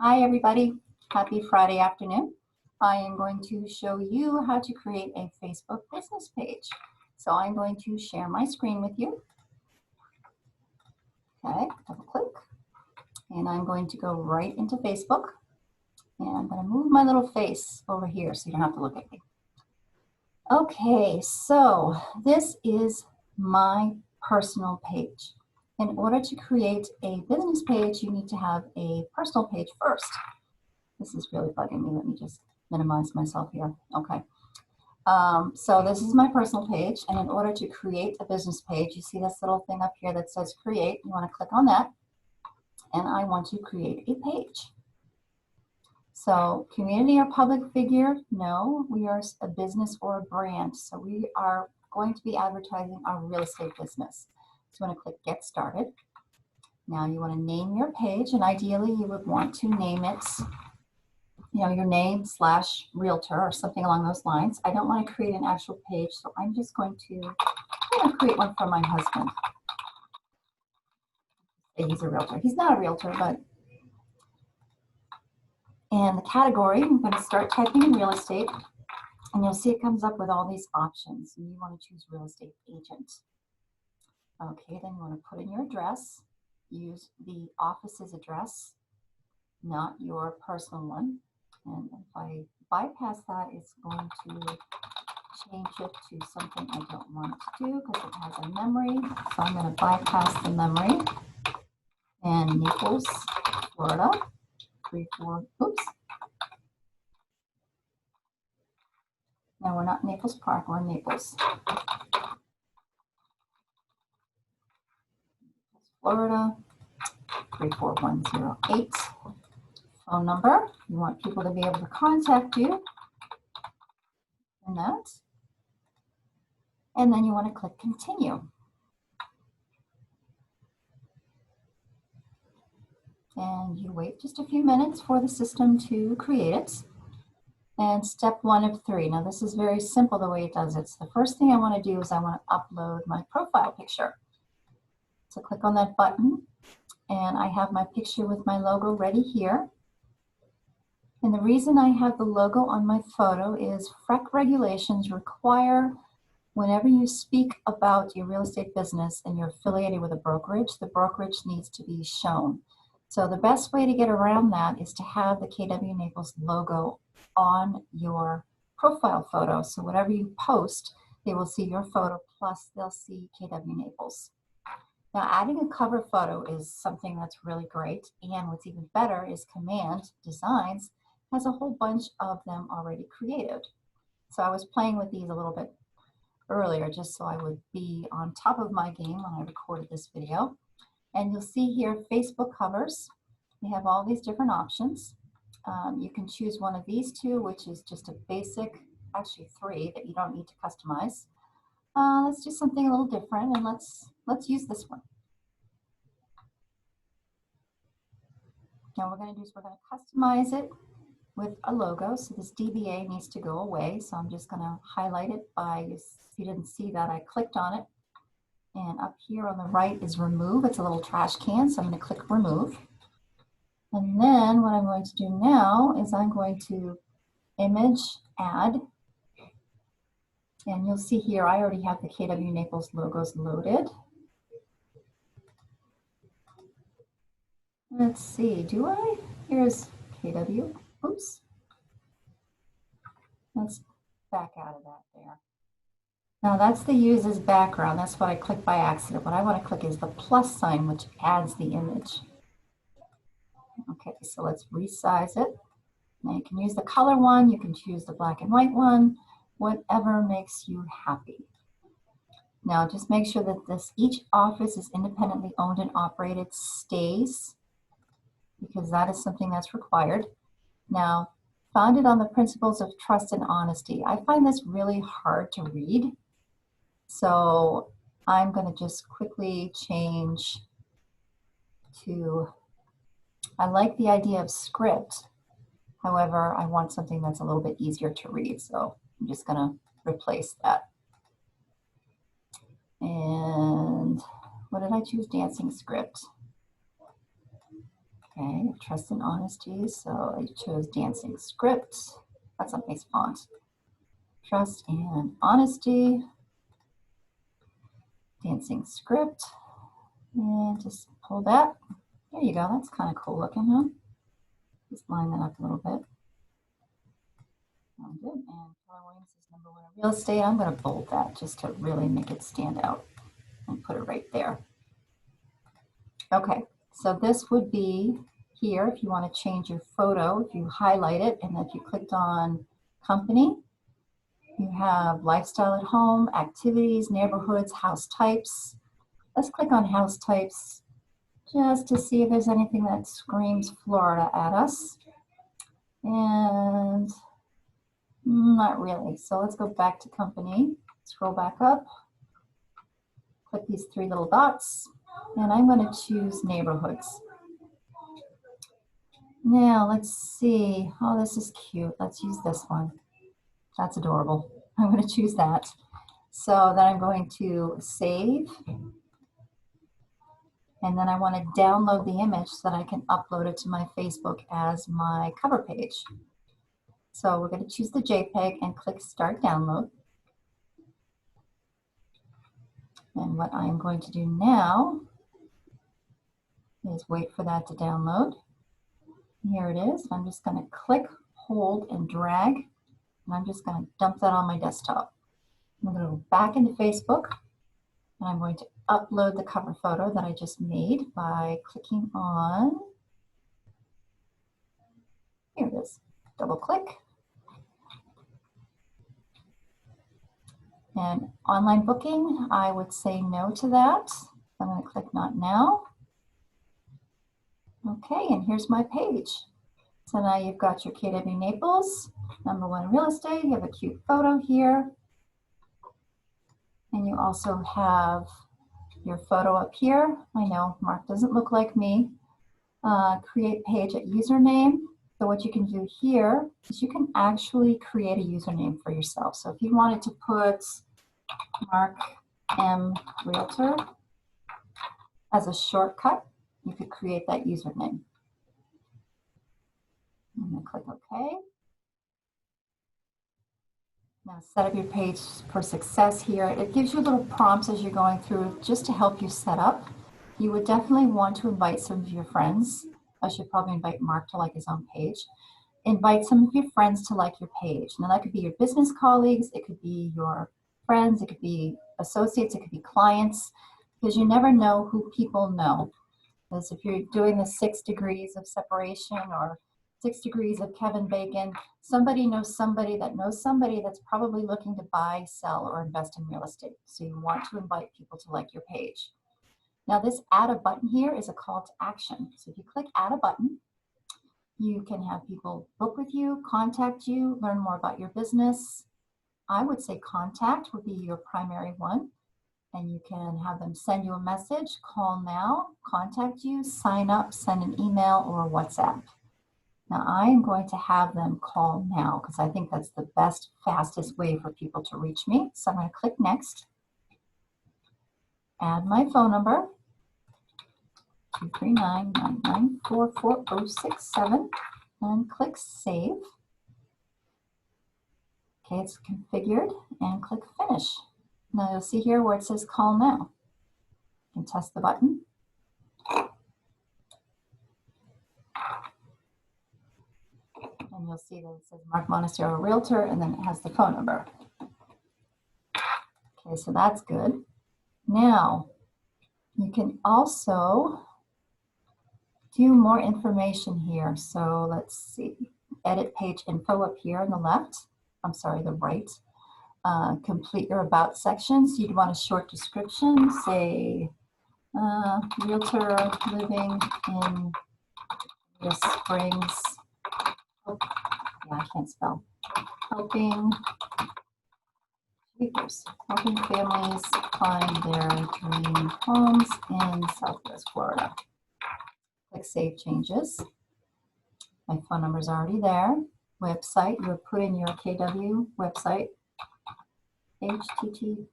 Hi everybody, happy Friday afternoon. I am going to show you how to create a Facebook business page. So I'm going to share my screen with you. Okay, double click. And I'm going to go right into Facebook. And I'm going to move my little face over here so you don't have to look at me. Okay, so this is my personal page. In order to create a business page, you need to have a personal page first. This is really bugging me. Let me just minimize myself here. Okay. So this is my personal page. And in order to create a business page, you see this little thing up here that says create. You want to click on that. And I want to create a page. So community or public figure? No, we are a business or a brand. So we are going to be advertising our real estate business. So you want to click get started. Now you want to name your page, and ideally you would want to name it your name / realtor or something along those lines. I don't want to create an actual page, so I'm just going to create one for my husband. He's a realtor. He's not a realtor, but. And the category, I'm going to start typing in real estate, and you'll see it comes up with all these options. And you want to choose real estate agent. Okay, then you want to put in your address. Use the office's address, not your personal one. And if I bypass that, it's going to change it to something I don't want to do because it has a memory. So I'm going to bypass the memory. And Naples, Florida, 34, oops. No, we're not Naples Park, we're Naples. Florida, 34108. Phone number, you want people to be able to contact you. And that. And then you want to click continue. And you wait just a few minutes for the system to create it. And step 1 of 3. Now this is very simple the way it does it. So the first thing I want to do is I want to upload my profile picture. So click on that button, and I have my picture with my logo ready here. And the reason I have the logo on my photo is FREC regulations require whenever you speak about your real estate business and you're affiliated with a brokerage, the brokerage needs to be shown. So the best way to get around that is to have the KW Naples logo on your profile photo. So whatever you post, they will see your photo plus they'll see KW Naples. Now adding a cover photo is something that's really great, and what's even better is Command Designs has a whole bunch of them already created. So I was playing with these a little bit earlier just so I would be on top of my game when I recorded this video. And you'll see here Facebook covers. They have all these different options. You can choose one of these two, which is just a basic, actually 3 that you don't need to customize. Let's do something a little different, and let's use this one. Now what we're going to do is we're going to customize it with a logo. So this DBA needs to go away. So I'm just going to highlight it by, if you didn't see that, I clicked on it. And up here on the right is remove. It's a little trash can, so I'm going to click remove. And then what I'm going to do now is I'm going to image add. And you'll see here, I already have the KW Naples logos loaded. Let's see, do I? Here's KW. Oops. Let's back out of that there. Now that's the use as background. That's what I clicked by accident. What I want to click is the plus sign, which adds the image. Okay, so let's resize it. Now you can use the color one, you can choose the black and white one, whatever makes you happy. Now just make sure that each office is independently owned and operated stays, because that is something that's required. Now, founded on the principles of trust and honesty. I find this really hard to read. So I'm going to just quickly change to, I like the idea of script. However, I want something that's a little bit easier to read. So I'm just going to replace that. And what did I choose? Dancing script. Okay, trust and honesty. So I chose dancing script. That's a nice font. Trust and honesty. Dancing script. And just pull that. There you go. That's kind of cool looking, huh? Just line that up a little bit. Good. And Keller Williams is #1 in real estate. I'm going to bold that just to really make it stand out and put it right there. Okay, so this would be here if you want to change your photo. If you highlight it and if you clicked on company, you have lifestyle at home, activities, neighborhoods, house types. Let's click on house types just to see if there's anything that screams Florida at us. And not really. So let's go back to company, scroll back up, click these 3 little dots, and I'm going to choose neighborhoods. Now let's see. Oh, this is cute. Let's use this one. That's adorable. I'm going to choose that. So then I'm going to save. And then I want to download the image so that I can upload it to my Facebook as my cover page. So we're going to choose the JPEG and click Start Download. And what I'm going to do now is wait for that to download. Here it is. I'm just going to click, hold, and drag. And I'm just going to dump that on my desktop. I'm going to go back into Facebook. And I'm going to upload the cover photo that I just made by clicking on, here it is, double click. And online booking, I would say no to that. I'm going to click not now. Okay, and here's my page. So now you've got your KW Naples, #1 in real estate. You have a cute photo here. And you also have your photo up here. I know Mark doesn't look like me. Create page at username. So what you can do here is you can actually create a username for yourself. So if you wanted to put Mark M. Realtor as a shortcut, you could create that username. I'm going to click OK. Now set up your page for success here. It gives you little prompts as you're going through just to help you set up. You would definitely want to invite some of your friends. I should probably invite Mark to like his own page. Invite some of your friends to like your page. Now that could be your business colleagues, it could be your friends, it could be associates, it could be clients, because you never know who people know. Because if you're doing the 6 degrees of separation or 6 degrees of Kevin Bacon, somebody knows somebody that's probably looking to buy, sell, or invest in real estate. So you want to invite people to like your page. Now this add a button here is a call to action. So if you click add a button, you can have people book with you, contact you, learn more about your business. I would say contact would be your primary one. And you can have them send you a message, call now, contact you, sign up, send an email or WhatsApp. Now I am going to have them call now because I think that's the best, fastest way for people to reach me. So I'm going to click next, add my phone number, 239-994-4067, and click save. Okay, it's configured, and click finish. Now you'll see here where it says call now. You can test the button. And you'll see that it says Mark Montesero Realtor, and then it has the phone number. Okay, so that's good. Now, you can also do more information here. So let's see, edit page info up here on the left. I'm sorry, the right. Complete your about section. So you'd want a short description, say, realtor living in the Springs. Oh, yeah, I can't spell. Helping families find their dream homes in Southwest Florida. Click Save Changes. My phone number is already there. Website, you would put in your KW website, https://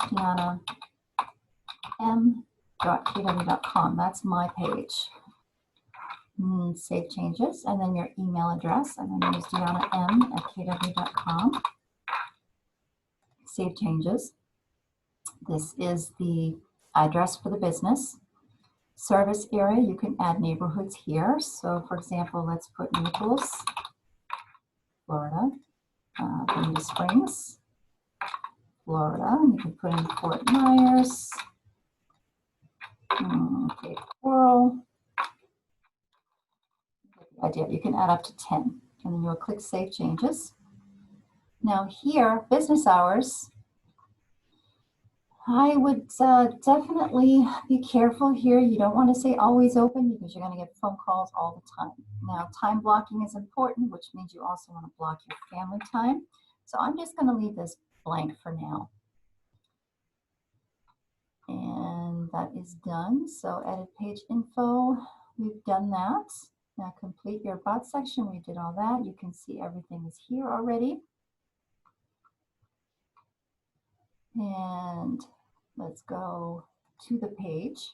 Diana M untitled.kw.com. That's my page. Save changes, and then your email address. I'm going to use DeannaM@kw.com. Save changes. This is the address for the business. Service area, you can add neighborhoods here. So for example, let's put Naples, Florida, Bonita Springs, Florida. You can put in Fort Myers, Cape Coral. Idea. You can add up to 10, and then you'll click Save Changes. Now here, business hours, I would definitely be careful here. You don't want to say always open because you're going to get phone calls all the time. Now, time blocking is important, which means you also want to block your family time. So I'm just going to leave this blank for now. And that is done. So edit page info, we've done that. Now complete your about section, we did all that. You can see everything is here already. And let's go to the page.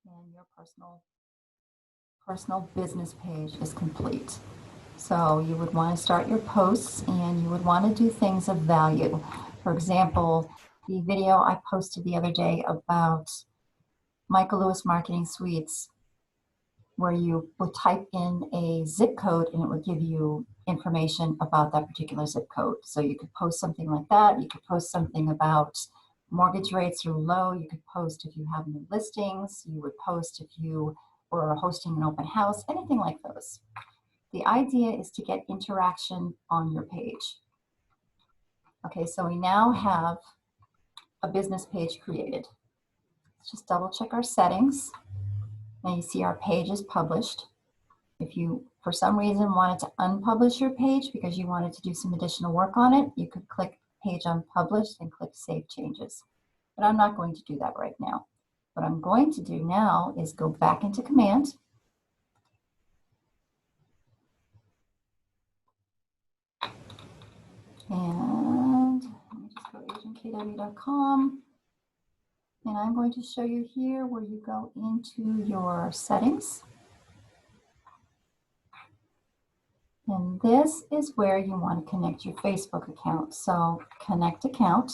And your personal business page is complete. So you would want to start your posts, and you would want to do things of value. For example, the video I posted the other day about Michael Lewis Marketing Suites, where you would type in a zip code and it would give you information about that particular zip code. So you could post something like that. You could post something about mortgage rates are low. You could post if you have new listings. You would post if you were hosting an open house, anything like those. The idea is to get interaction on your page. Okay, so we now have a business page created. Let's just double check our settings. Now you see our page is published. If you, for some reason, wanted to unpublish your page because you wanted to do some additional work on it, you could click Page Unpublished and click Save Changes. But I'm not going to do that right now. What I'm going to do now is go back into Command. And let me just go agentkw.com. And I'm going to show you here where you go into your settings. And this is where you want to connect your Facebook account. So connect account.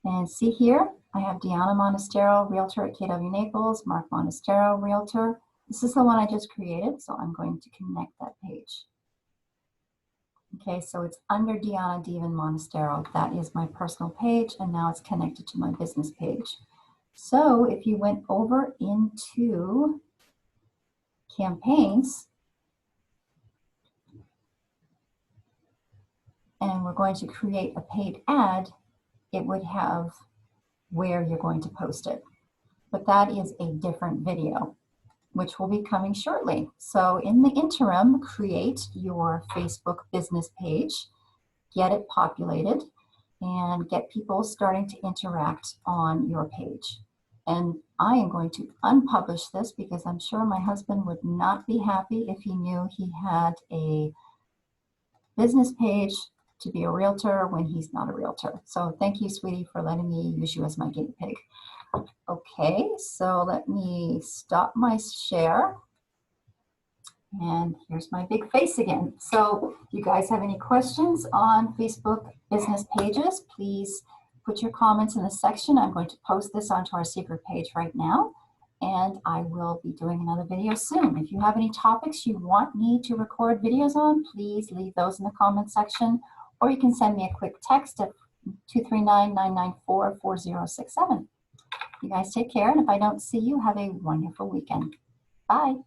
And see here, I have Deanna Monastero, Realtor at KW Naples, Mark Monastero, Realtor. This is the one I just created, so I'm going to connect that page. Okay, so it's under Deanna Devon Monastero. That is my personal page, and now it's connected to my business page. So if you went over into campaigns, and we're going to create a paid ad, it would have where you're going to post it. But that is a different video, which will be coming shortly. So in the interim, create your Facebook business page, get it populated, and get people starting to interact on your page. And I am going to unpublish this because I'm sure my husband would not be happy if he knew he had a business page to be a realtor when he's not a realtor. So thank you, sweetie, for letting me use you as my guinea pig. Okay, so let me stop my share. And here's my big face again. So if you guys have any questions on Facebook business pages, please put your comments in the section. I'm going to post this onto our secret page right now, and I will be doing another video soon. If you have any topics you want me to record videos on, please leave those in the comment section, or you can send me a quick text at 239-994-4067. You guys take care, and if I don't see you, have a wonderful weekend. Bye.